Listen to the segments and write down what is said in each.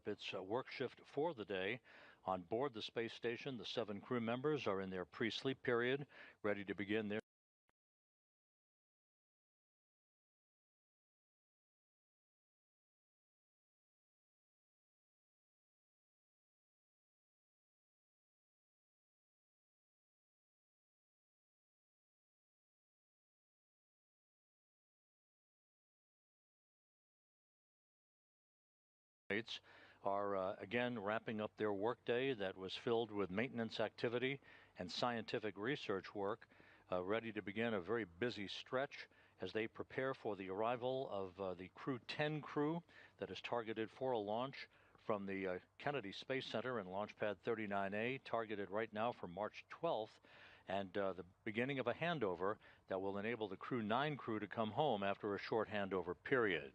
its work shift for the day. On board the space station, the 7 crew members are in their pre-sleep period, ready to begin their are again wrapping up their workday that was filled with maintenance activity and scientific research work, ready to begin a very busy stretch as they prepare for the arrival of the Crew 10 crew that is targeted for a launch from the Kennedy Space Center and Launch Pad 39A, targeted right now for March 12th, and the beginning of a handover that will enable the Crew 9 crew to come home after a short handover period.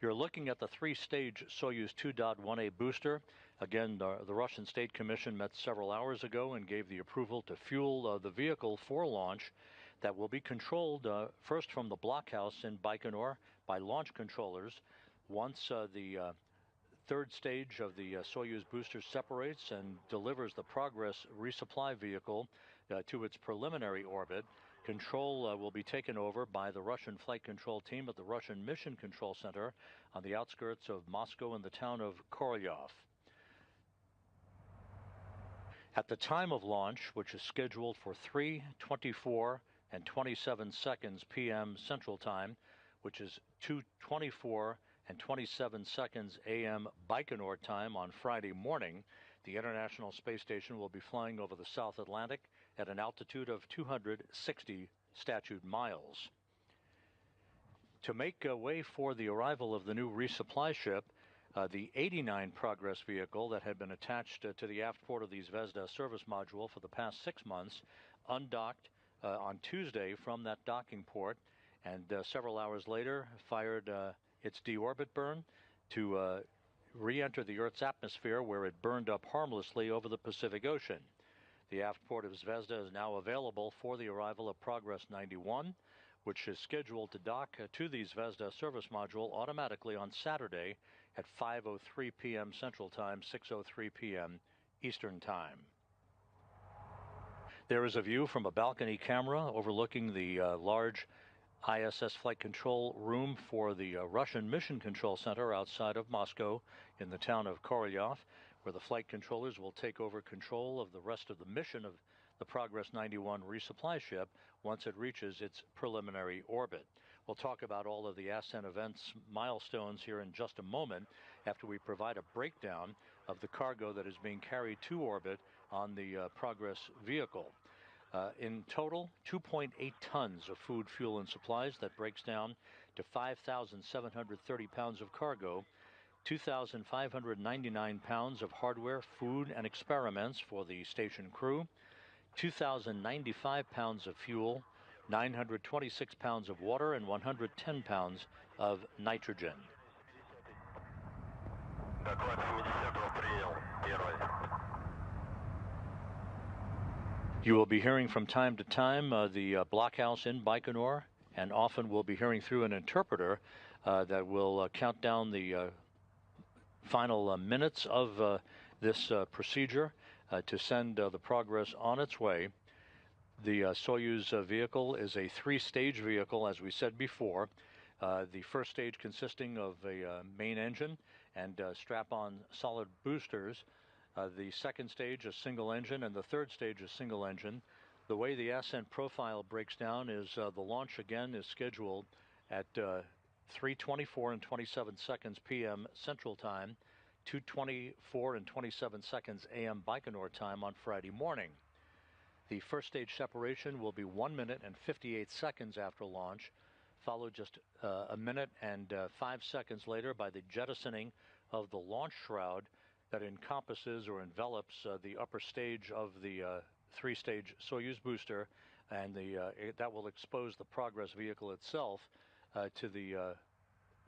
You're looking at the 3-stage Soyuz 2.1A booster. Again, the Russian State Commission met several hours ago and gave the approval to fuel the vehicle for launch that will be controlled first from the blockhouse in Baikonur by launch controllers. Once the third stage of the Soyuz booster separates and delivers the Progress resupply vehicle to its preliminary orbit, control will be taken over by the Russian flight control team at the Russian Mission Control Center on the outskirts of Moscow in the town of Korolyov. At the time of launch, which is scheduled for 3:24 and 27 seconds p.m. Central Time, which is 2:24 and 27 seconds a.m. Baikonur time on Friday morning, the International Space Station will be flying over the South Atlantic at an altitude of 260 statute miles. To make way for the arrival of the new resupply ship, the 89 Progress vehicle that had been attached to the aft port of the Zvezda service module for the past 6 months undocked on Tuesday from that docking port, and several hours later fired its deorbit burn to re-enter the Earth's atmosphere, where it burned up harmlessly over the Pacific Ocean. The aft port of Zvezda is now available for the arrival of Progress 91, which is scheduled to dock to the Zvezda service module automatically on Saturday at 5:03 p.m. Central Time, 6:03 p.m. Eastern Time. There is a view from a balcony camera overlooking the large ISS flight control room for the Russian Mission Control Center outside of Moscow in the town of Korolyov, where the flight controllers will take over control of the rest of the mission of the Progress 91 resupply ship once it reaches its preliminary orbit. We'll talk about all of the ascent events milestones here in just a moment after we provide a breakdown of the cargo that is being carried to orbit on the Progress vehicle. In total, 2.8 tons of food, fuel, and supplies. That breaks down to 5,730 pounds of cargo, 2,599 pounds of hardware, food, and experiments for the station crew, 2,095 pounds of fuel, 926 pounds of water, and 110 pounds of nitrogen. You will be hearing from time to time the blockhouse in Baikonur, and often we'll be hearing through an interpreter that will count down the final minutes of this procedure to send the Progress on its way. The Soyuz vehicle is a 3-stage vehicle, as we said before. The first stage consisting of a main engine and strap-on solid boosters. The second stage, a single engine, and the third stage, a single engine. The way the ascent profile breaks down is the launch again is scheduled at 3:24 and 27 seconds p.m. Central Time, 2:24 and 27 seconds a.m. Baikonur time on Friday morning. The first stage separation will be 1 minute and 58 seconds after launch, followed just a minute and 5 seconds later by the jettisoning of the launch shroud that encompasses or envelops the upper stage of the 3-stage Soyuz booster, and that will expose the Progress vehicle itself to the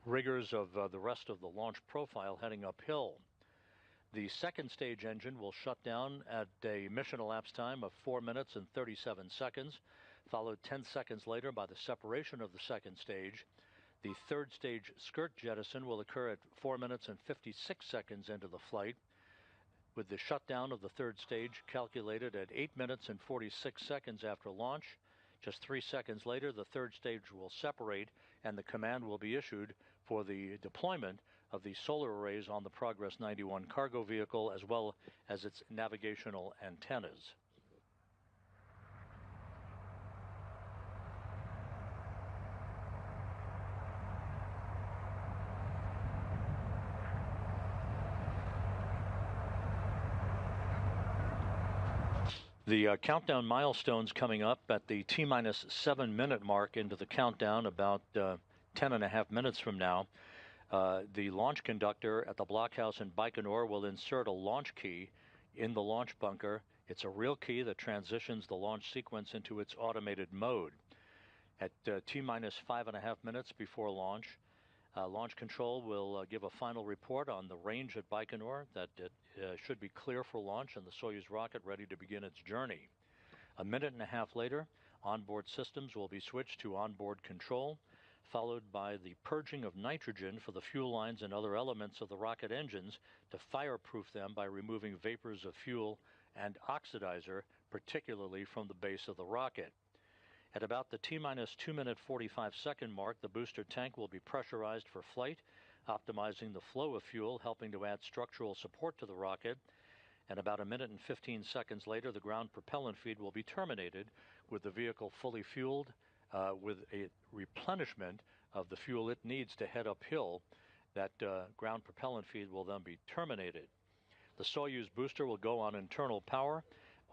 rigors of the rest of the launch profile heading uphill. The second stage engine will shut down at a mission elapsed time of 4 minutes and 37 seconds, followed 10 seconds later by the separation of the second stage. The third stage skirt jettison will occur at 4 minutes and 56 seconds into the flight, with the shutdown of the third stage calculated at 8 minutes and 46 seconds after launch. Just 3 seconds later, the third stage will separate and the command will be issued for the deployment of the solar arrays on the Progress 91 cargo vehicle as well as its navigational antennas. The countdown milestones coming up at the T-minus 7 minute mark into the countdown, about 10.5 minutes from now. The launch conductor at the blockhouse in Baikonur will insert a launch key in the launch bunker. It's a real key that transitions the launch sequence into its automated mode. At T-minus 5.5 minutes before launch, Launch Control will give a final report on the range at Baikonur, that it should be clear for launch and the Soyuz rocket ready to begin its journey. A minute and a half later, onboard systems will be switched to onboard control, followed by the purging of nitrogen for the fuel lines and other elements of the rocket engines to fireproof them by removing vapors of fuel and oxidizer, particularly from the base of the rocket. At about the T-minus 2 minute 45 second mark, the booster tank will be pressurized for flight, optimizing the flow of fuel, helping to add structural support to the rocket. And about a minute and 15 seconds later, the ground propellant feed will be terminated with the vehicle fully fueled with a replenishment of the fuel it needs to head uphill. That ground propellant feed will then be terminated. The Soyuz booster will go on internal power.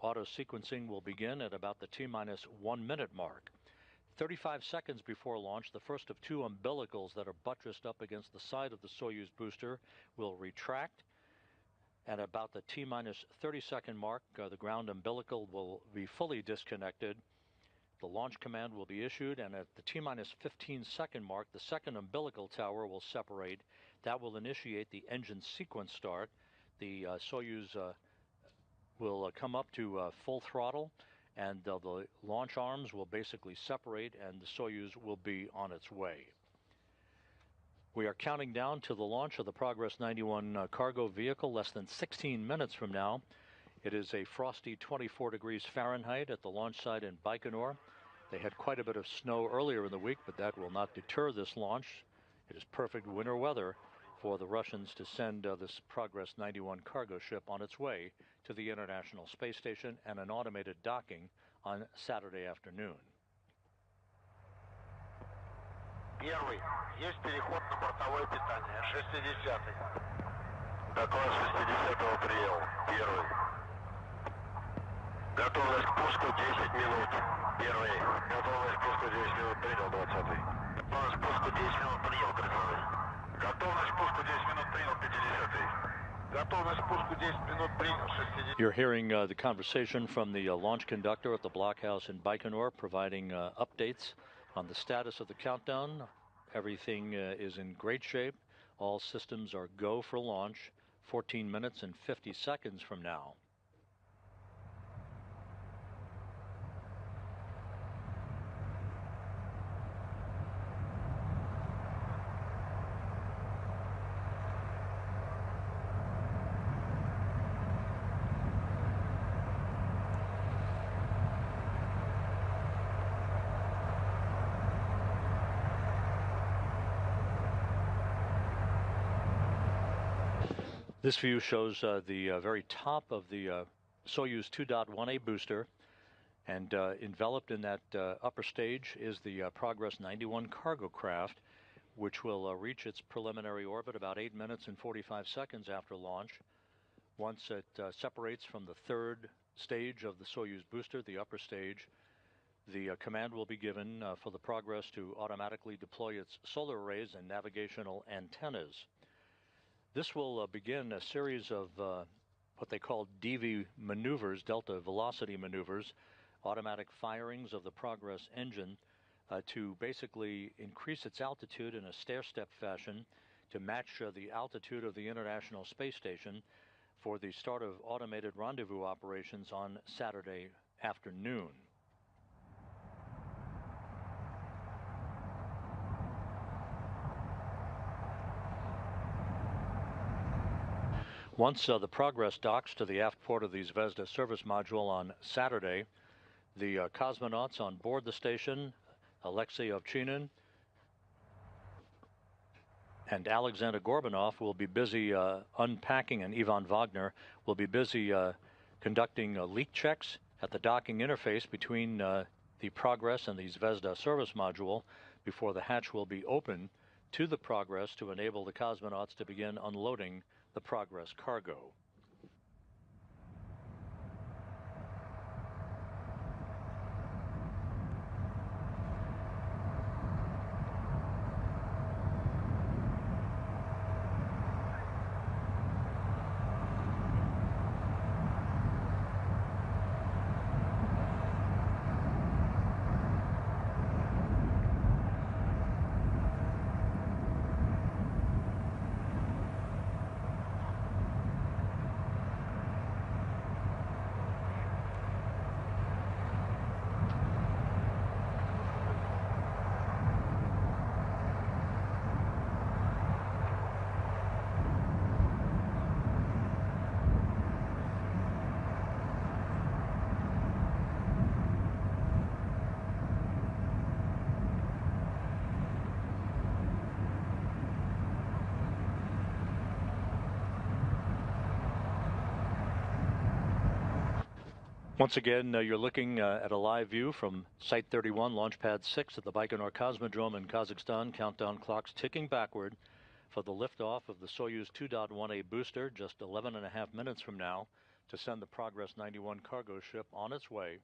Auto sequencing will begin at about the T-minus 1 minute mark. 35 seconds before launch, the first of two umbilicals that are buttressed up against the side of the Soyuz booster will retract. At about the T-minus 30-second mark, the ground umbilical will be fully disconnected. The launch command will be issued, and at the T-minus 15-second mark, the second umbilical tower will separate. That will initiate the engine sequence start. The Soyuz will come up to full throttle, and the launch arms will basically separate, and the Soyuz will be on its way. We are counting down to the launch of the Progress 91 cargo vehicle less than 16 minutes from now. It is a frosty 24 degrees Fahrenheit at the launch site in Baikonur. They had quite a bit of snow earlier in the week, but that will not deter this launch. It is perfect winter weather for the Russians to send this Progress 91 cargo ship on its way to the International Space Station and an automated docking on Saturday afternoon. Первый. Есть переход на бортовое питание. 60-й. Доклад 60-го принял. Первый. Готовность к пуску 10 минут. Первый. Готовность к пуску 10 минут принял. 20-й. Готовность к пуску 10 минут принял. 30-й. Готовность к пуску 10 минут принял. 50-й. Готовность к пуску 10 минут принял. 60-й. You're hearing the conversation from the launch conductor at the blockhouse in Baikonur, providing updates on the status of the countdown. Everything is in great shape. All systems are go for launch 14 minutes and 50 seconds from now. This view shows the very top of the Soyuz 2.1A booster, and enveloped in that upper stage is the Progress 91 cargo craft, which will reach its preliminary orbit about 8 minutes and 45 seconds after launch. Once it separates from the third stage of the Soyuz booster, the upper stage, the command will be given for the Progress to automatically deploy its solar arrays and navigational antennas. This will begin a series of what they call DV maneuvers, delta velocity maneuvers, automatic firings of the Progress engine to basically increase its altitude in a stair-step fashion to match the altitude of the International Space Station for the start of automated rendezvous operations on Saturday afternoon. Once the Progress docks to the aft port of the Zvezda service module on Saturday, the cosmonauts on board the station, Alexei Ovchinin and Alexander Gorbanov, will be busy unpacking, and Ivan Wagner will be busy conducting leak checks at the docking interface between the Progress and the Zvezda service module before the hatch will be open to the Progress to enable the cosmonauts to begin unloading the Progress cargo. Once again, you're looking at a live view from Site 31, Launch Pad 6 at the Baikonur Cosmodrome in Kazakhstan. Countdown clocks ticking backward for the liftoff of the Soyuz 2.1A booster just 11 and a half minutes from now to send the Progress 91 cargo ship on its way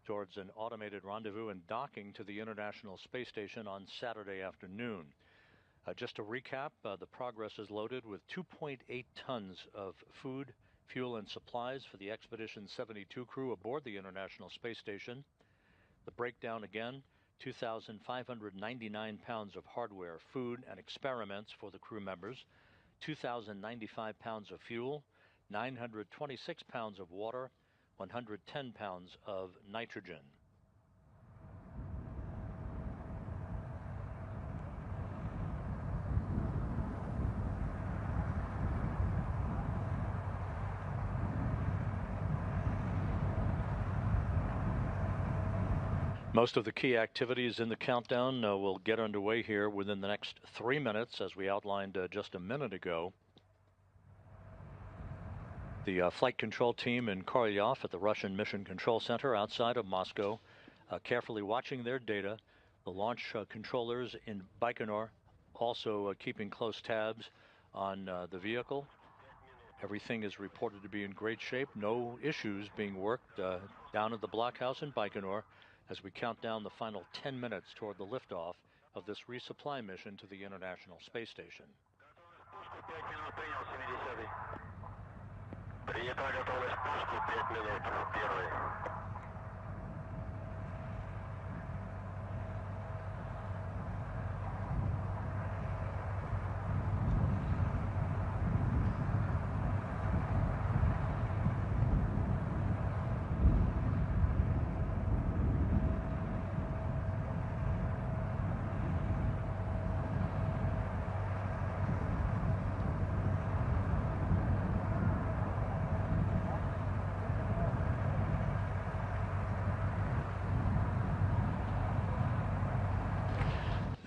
towards an automated rendezvous and docking to the International Space Station on Saturday afternoon. Just to recap, the Progress is loaded with 2.8 tons of food, fuel and supplies for the Expedition 72 crew aboard the International Space Station. The breakdown again, 2,599 pounds of hardware, food and experiments for the crew members, 2,095 pounds of fuel, 926 pounds of water, 110 pounds of nitrogen. Most of the key activities in the countdown will get underway here within the next 3 minutes, as we outlined just a minute ago. The flight control team in Korolyov at the Russian Mission Control Center outside of Moscow, carefully watching their data. The launch controllers in Baikonur also keeping close tabs on the vehicle. Everything is reported to be in great shape. No issues being worked down at the blockhouse in Baikonur as we count down the final 10 minutes toward the liftoff of this resupply mission to the International Space Station.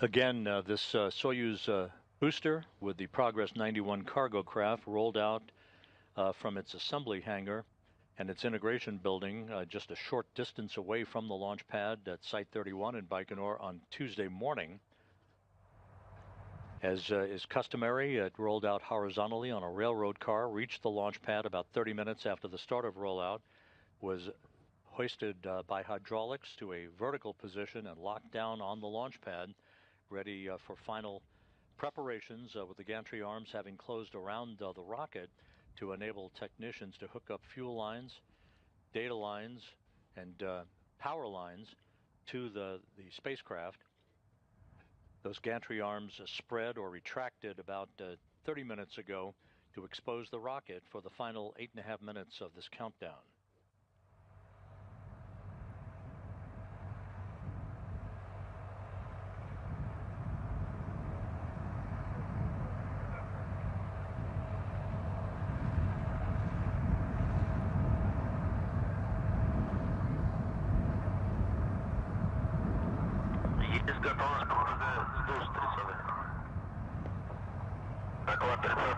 Again, this Soyuz booster with the Progress 91 cargo craft rolled out from its assembly hangar and its integration building just a short distance away from the launch pad at Site 31 in Baikonur on Tuesday morning. As is customary, it rolled out horizontally on a railroad car, reached the launch pad about 30 minutes after the start of rollout, was hoisted by hydraulics to a vertical position and locked down on the launch pad, ready for final preparations with the gantry arms having closed around the rocket to enable technicians to hook up fuel lines, data lines, and power lines to the spacecraft. Those gantry arms spread or retracted about 30 minutes ago to expose the rocket for the final 8.5 minutes of this countdown.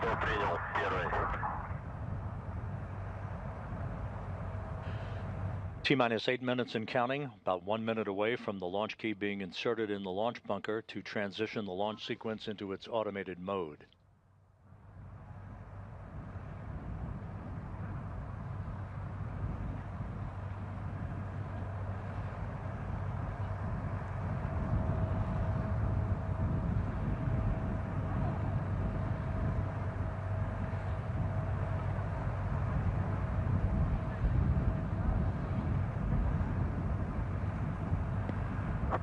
60 принял, первый. T-minus 8 minutes and counting, about 1 minute away from the launch key being inserted in the launch bunker to transition the launch sequence into its automated mode.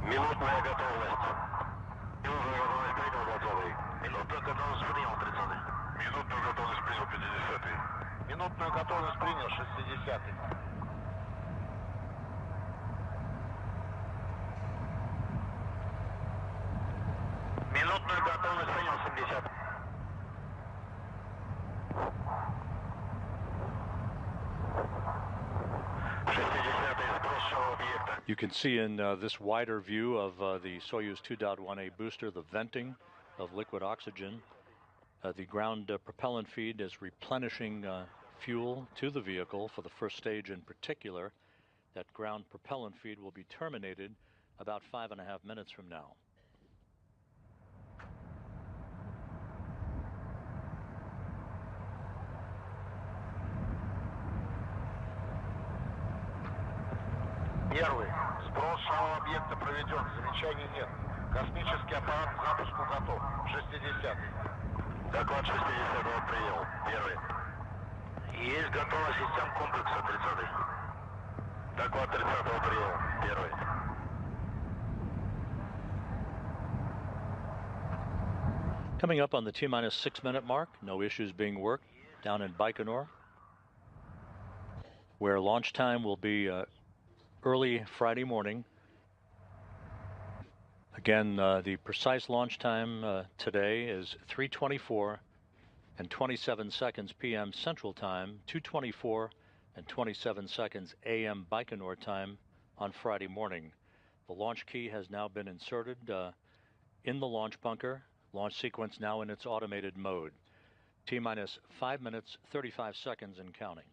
Минутная готовность. Минутная готовность принял 20. Минутная готовность принял 30. Минутную готовность принял 50. Минутную готовность принял 60. Минутную готовность принял 70. You can see in this wider view of the Soyuz 2.1A booster the venting of liquid oxygen. The ground propellant feed is replenishing fuel to the vehicle for the first stage in particular. That ground propellant feed will be terminated about 5.5 minutes from now. Первый. Сброс шарового объекта проведен. Замечаний нет. Космический аппарат к запуску готов. 60. Доклад 60 принял. Первый. Есть готовность систем комплекса 30. Доклад 30 принял. Первый. Coming up on the T-minus 6 minute mark, no issues being worked down in Baikonur, where launch time will be early Friday morning. Again, the precise launch time today is 3:24 and 27 seconds p.m. Central Time, 2:24 and 27 seconds a.m. Baikonur time on Friday morning. The launch key has now been inserted in the launch bunker. Launch sequence now in its automated mode. T-minus 5 minutes, 35 seconds and counting.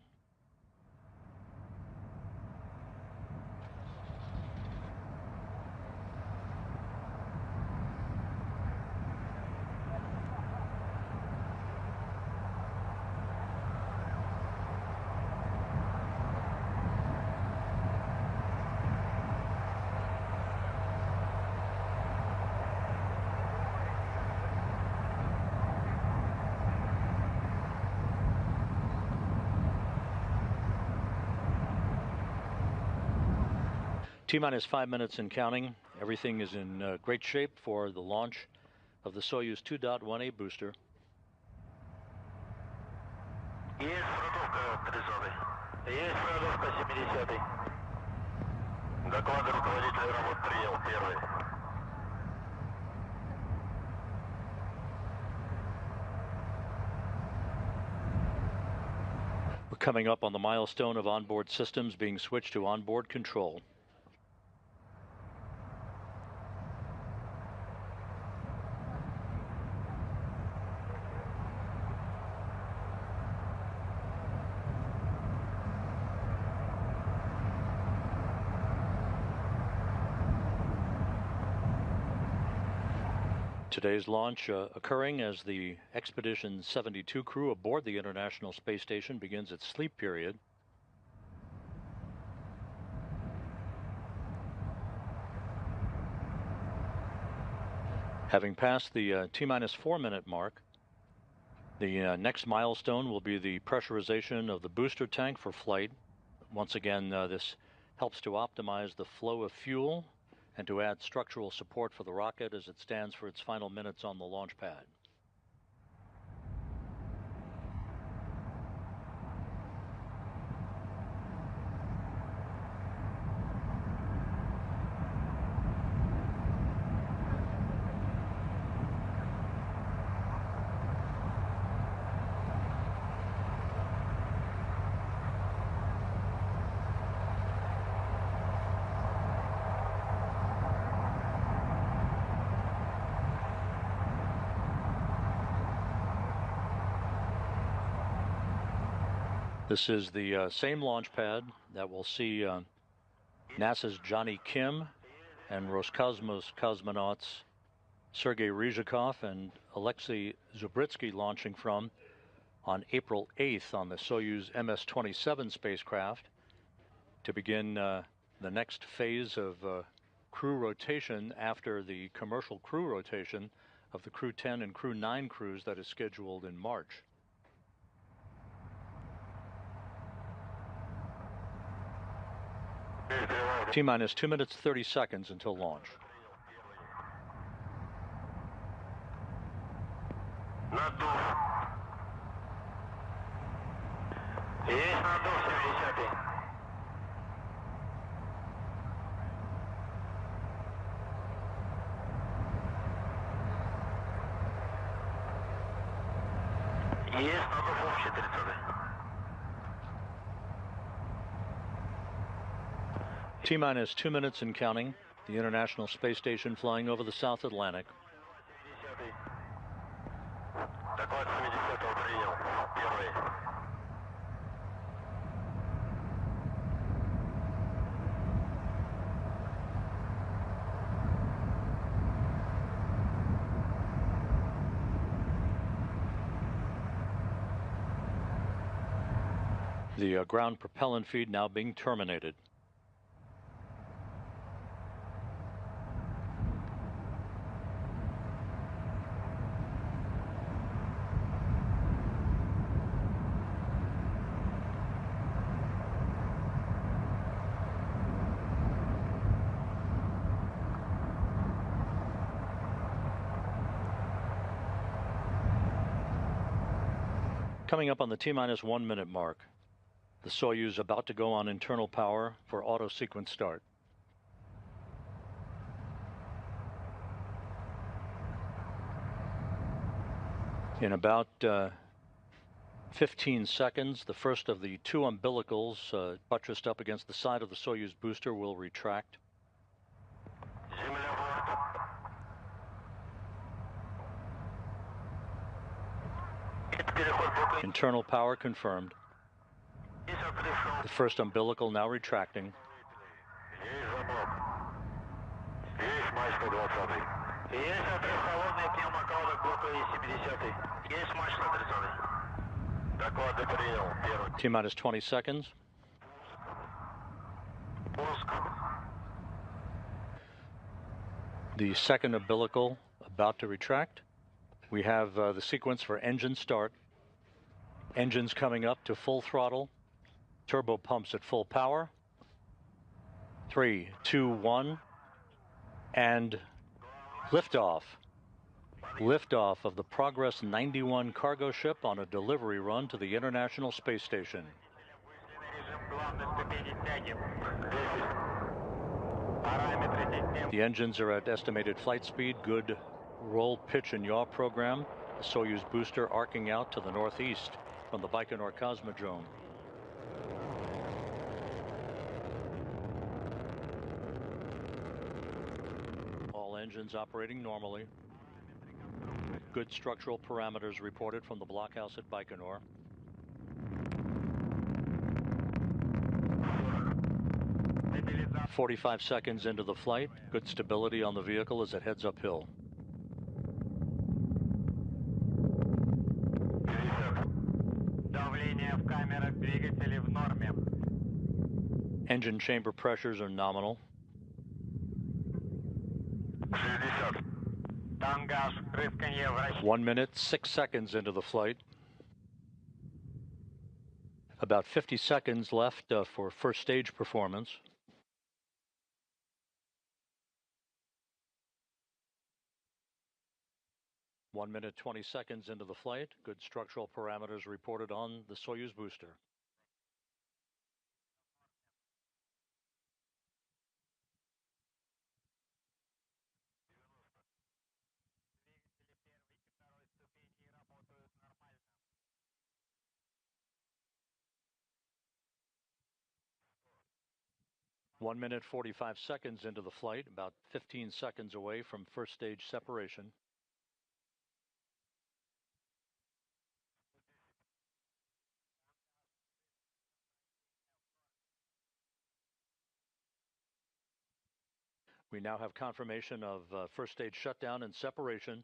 T-minus 5 minutes and counting. Everything is in great shape for the launch of the Soyuz 2.1A booster. Есть продувка 30. Есть продувка 70. Доклады руководителя работ принял. Первый. We're coming up on the milestone of onboard systems being switched to onboard control. Today's launch occurring as the Expedition 72 crew aboard the International Space Station begins its sleep period. Having passed the T-minus 4 minute mark, the next milestone will be the pressurization of the booster tank for flight. Once again, this helps to optimize the flow of fuel and to add structural support for the rocket as it stands for its final minutes on the launch pad. This is the same launch pad that will see NASA's Johnny Kim and Roscosmos cosmonauts Sergei Ryzhikov and Alexei Zubritsky launching from on April 8th on the Soyuz MS-27 spacecraft to begin the next phase of crew rotation after the commercial crew rotation of the Crew 10 and Crew 9 crews that is scheduled in March. T-minus 2 minutes 30 seconds until launch. T-minus 2 minutes and counting. The International Space Station flying over the South Atlantic. The ground propellant feed now being terminated. Coming up on the T-minus 1 minute mark. The Soyuz about to go on internal power for auto sequence start. In about 15 seconds, the first of the two umbilicals buttressed up against the side of the Soyuz booster will retract. Internal power confirmed. The first umbilical now retracting. T-minus 20 seconds. The second umbilical about to retract. We have the sequence for engine start. Engines coming up to full throttle. Turbo pumps at full power. 3, 2, 1. And liftoff. Liftoff of the Progress 91 cargo ship on a delivery run to the International Space Station. The engines are at estimated flight speed, good roll, pitch, and yaw program. The Soyuz booster arcing out to the northeast from the Baikonur Cosmodrome. All engines operating normally. Good structural parameters reported from the blockhouse at Baikonur. "45 seconds into the flight. Good stability on the vehicle as it heads uphill. Engine chamber pressures are nominal. 1 minute, 6 seconds into the flight. About 50 seconds left for first stage performance. One minute, 20 seconds into the flight. Good structural parameters reported on the Soyuz booster. One minute, 45 seconds into the flight, about 15 seconds away from first stage separation. We now have confirmation of first stage shutdown and separation.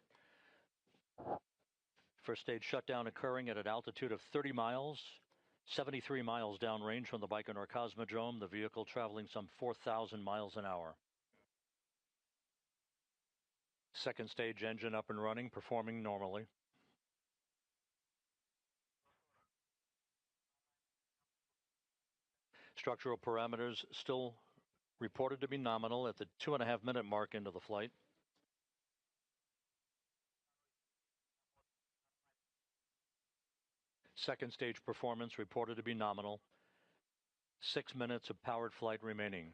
First stage shutdown occurring at an altitude of 30 miles, 73 miles downrange from the Baikonur Cosmodrome, the vehicle traveling some 4,000 miles an hour. Second stage engine up and running, performing normally. Structural parameters still reported to be nominal at the 2.5-minute mark into the flight. Second stage performance reported to be nominal. 6 minutes of powered flight remaining.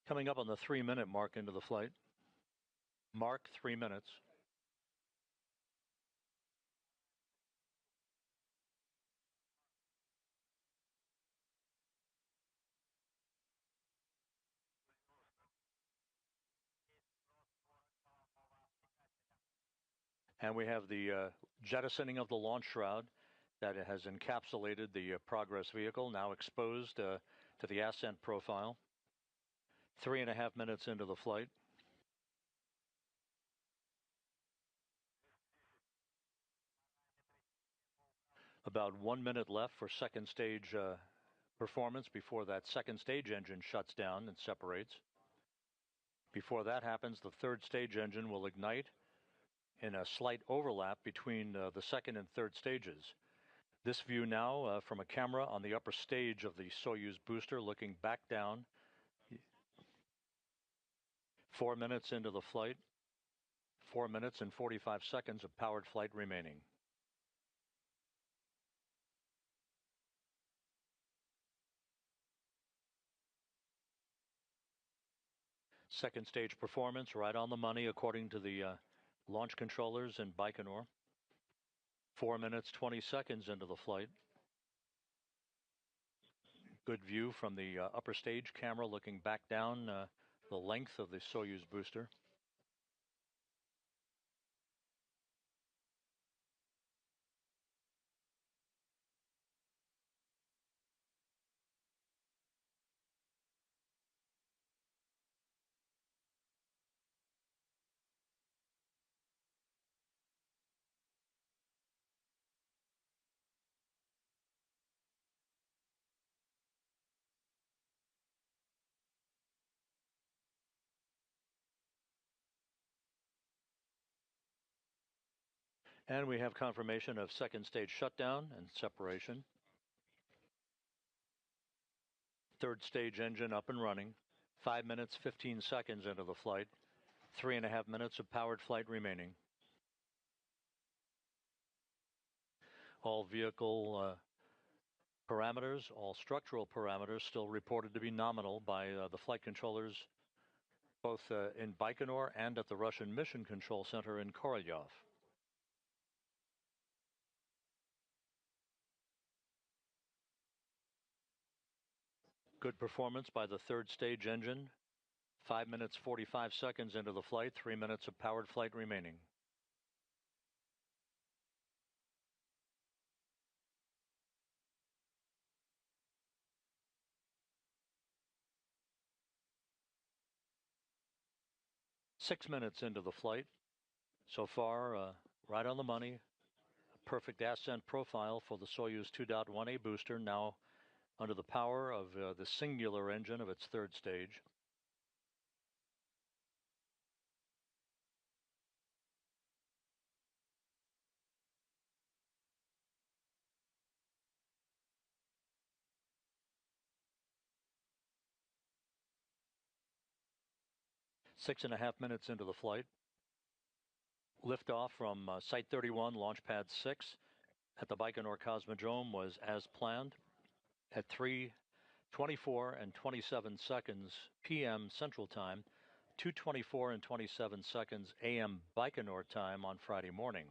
Coming up on the 3-minute mark into the flight. Mark 3 minutes. And we have the jettisoning of the launch shroud that has encapsulated the Progress vehicle, now exposed to the ascent profile. 3.5 minutes into the flight. About 1 minute left for second stage performance before that second stage engine shuts down and separates. Before that happens, the third stage engine will ignite in a slight overlap between the second and third stages. This view now from a camera on the upper stage of the Soyuz booster looking back down. 4 minutes into the flight. 4 minutes and 45 seconds of powered flight remaining. Second stage performance right on the money according to the launch controllers in Baikonur. 4 minutes, 20 seconds into the flight. Good view from the upper stage camera looking back down the length of the Soyuz booster. And we have confirmation of second stage shutdown and separation. Third stage engine up and running. 5 minutes, 15 seconds into the flight. 3.5 minutes of powered flight remaining. All vehicle parameters, all structural parameters still reported to be nominal by the flight controllers both in Baikonur and at the Russian Mission Control Center in Korolyov. Good performance by the third stage engine. 5 minutes, 45 seconds into the flight, 3 minutes of powered flight remaining. Six minutes into the flight. So far, right on the money. A perfect ascent profile for the Soyuz 2.1A booster, now under the power of the singular engine of its third stage. Six and a half minutes into the flight. Liftoff from Site 31, Launch Pad 6 at the Baikonur Cosmodrome was as planned at 3:24 and 27 seconds p.m. Central Time, 2:24 and 27 seconds a.m. Baikonur time on Friday morning.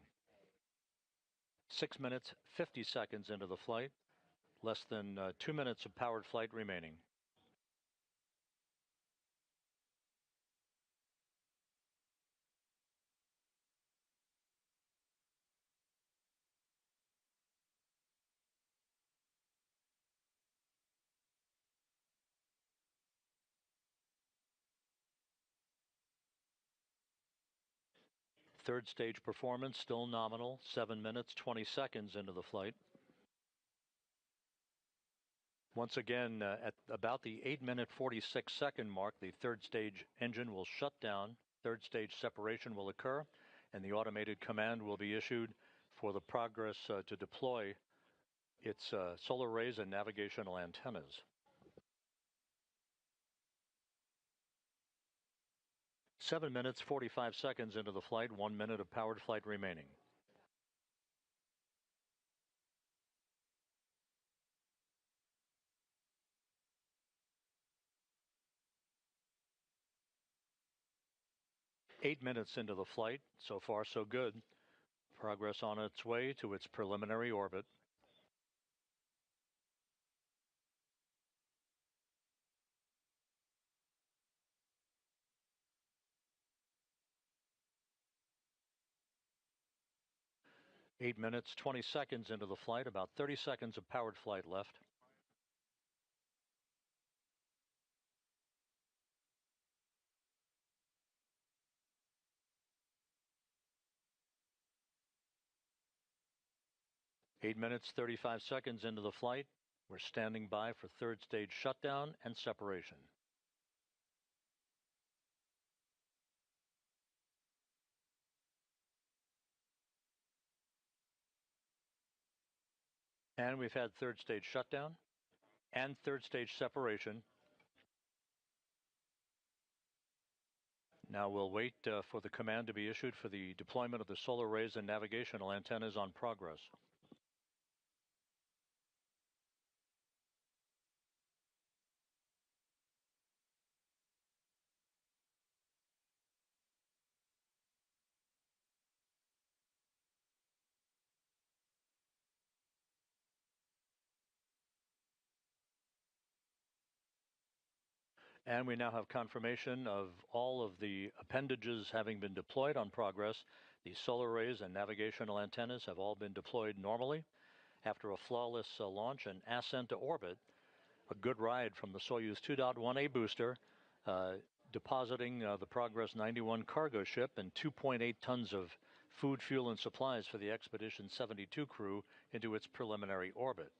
6 minutes, 50 seconds into the flight, less than 2 minutes of powered flight remaining. Third stage performance still nominal, 7 minutes, 20 seconds into the flight. Once again, at about the 8-minute, 46-second mark, the third stage engine will shut down. Third stage separation will occur, and the automated command will be issued for the Progress to deploy its solar arrays and navigational antennas. 7 minutes, 45 seconds into the flight, 1 minute of powered flight remaining. Eight minutes into the flight, so far so good. Progress on its way to its preliminary orbit. Eight minutes, 20 seconds into the flight, about 30 seconds of powered flight left. Eight minutes, 35 seconds into the flight. We're standing by for third stage shutdown and separation. And we've had third stage shutdown and third stage separation. Now we'll wait for the command to be issued for the deployment of the solar arrays and navigational antennas on Progress. And we now have confirmation of all of the appendages having been deployed on Progress. The solar arrays and navigational antennas have all been deployed normally after a flawless launch and ascent to orbit. A good ride from the Soyuz 2.1A booster, depositing the Progress 91 cargo ship and 2.8 tons of food, fuel, and supplies for the Expedition 72 crew into its preliminary orbit.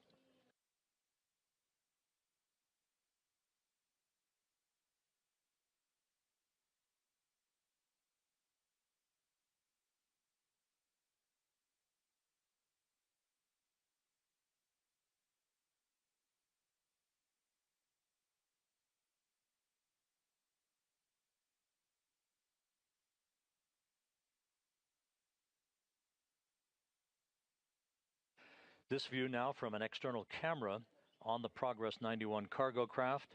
This view now from an external camera on the Progress 91 cargo craft.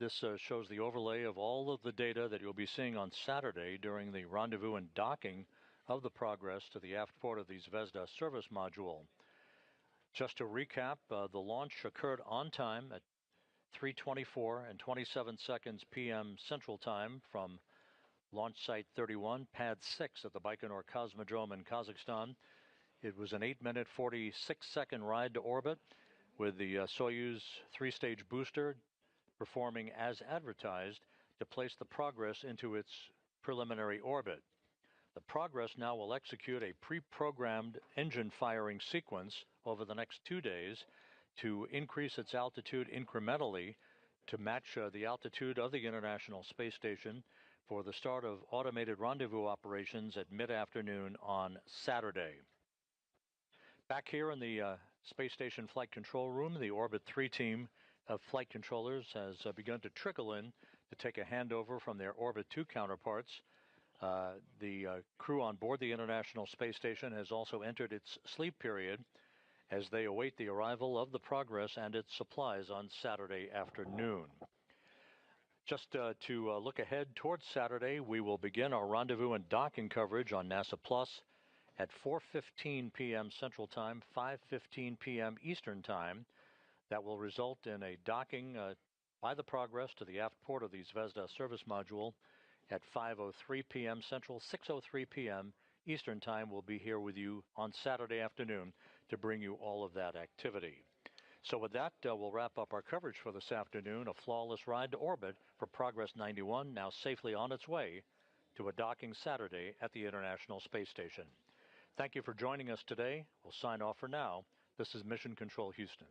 This shows the overlay of all of the data that you'll be seeing on Saturday during the rendezvous and docking of the Progress to the aft port of the Zvezda service module. Just to recap, the launch occurred on time at 3:24 and 27 seconds p.m. Central Time from Launch Site 31, Pad 6 at the Baikonur Cosmodrome in Kazakhstan. It was an 8-minute, 46-second ride to orbit with the Soyuz three-stage booster performing as advertised to place the Progress into its preliminary orbit. The Progress now will execute a pre-programmed engine firing sequence over the next 2 days to increase its altitude incrementally to match the altitude of the International Space Station for the start of automated rendezvous operations at mid-afternoon on Saturday. Back here in the Space Station Flight Control Room, the Orbit 3 team of flight controllers has begun to trickle in to take a handover from their Orbit 2 counterparts. The crew on board the International Space Station has also entered its sleep period as they await the arrival of the Progress and its supplies on Saturday afternoon. Just to look ahead towards Saturday, we will begin our rendezvous and docking coverage on NASA Plus at 4:15 p.m. Central Time, 5:15 p.m. Eastern Time. That will result in a docking by the Progress to the aft port of the Zvezda service module at 5:03 p.m. Central, 6:03 p.m. Eastern Time. We'll be here with you on Saturday afternoon to bring you all of that activity. So with that, we'll wrap up our coverage for this afternoon. A flawless ride to orbit for Progress 91, now safely on its way to a docking Saturday at the International Space Station. Thank you for joining us today. We'll sign off for now. This is Mission Control Houston.